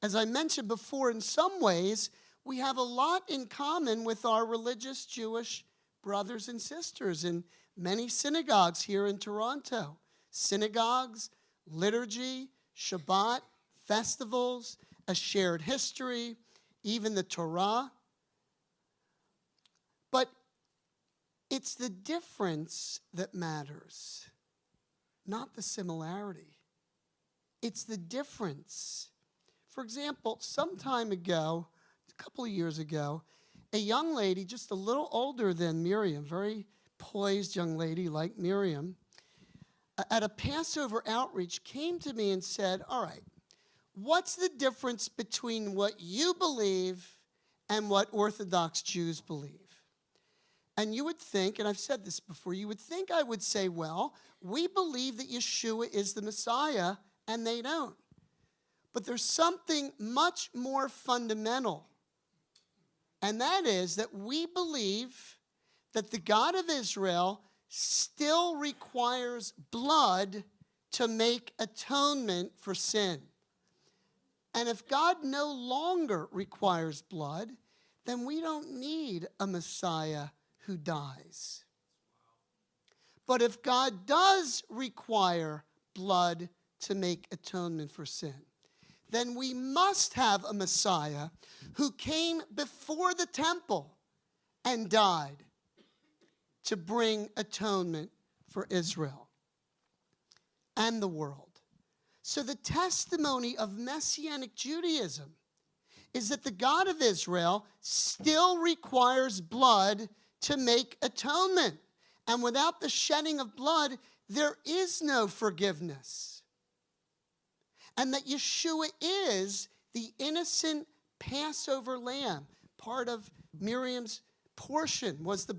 as I mentioned before, in some ways, we have a lot in common with our religious Jewish brothers and sisters in many synagogues here in Toronto. Synagogues, liturgy, Shabbat, festivals, a shared history, even the Torah. But it's the difference that matters, not the similarity. It's the difference. For example, some time ago, a couple of years ago, a young lady, just a little older than Miriam, very poised young lady like Miriam, at a Passover outreach came to me and said, all right, what's the difference between what you believe and what Orthodox Jews believe? And you would think, and I've said this before, you would think I would say, well, we believe that Yeshua is the Messiah, and they don't. But there's something much more fundamental, and that is that we believe that the God of Israel still requires blood to make atonement for sin. And if God no longer requires blood, then we don't need a Messiah who dies. But if God does require blood to make atonement for sin, then we must have a Messiah who came before the temple and died to bring atonement for Israel and the world. So the testimony of Messianic Judaism is that the God of Israel still requires blood to make atonement. And without the shedding of blood, there is no forgiveness. And that Yeshua is the innocent Passover lamb. Part of Miriam's portion was the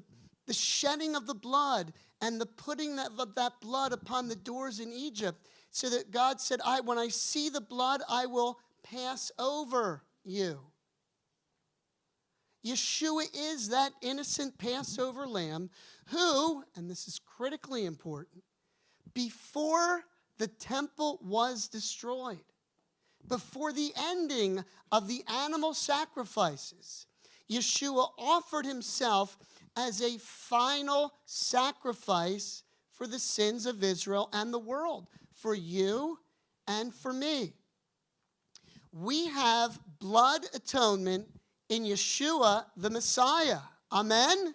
shedding of the blood and the putting of that blood upon the doors in Egypt, so that God said, when I see the blood, I will pass over you. Yeshua is that innocent Passover lamb who, and this is critically important, before the temple was destroyed, before the ending of the animal sacrifices, Yeshua offered himself as a final sacrifice for the sins of Israel and the world, for you and for me. We have blood atonement in Yeshua, the Messiah. Amen?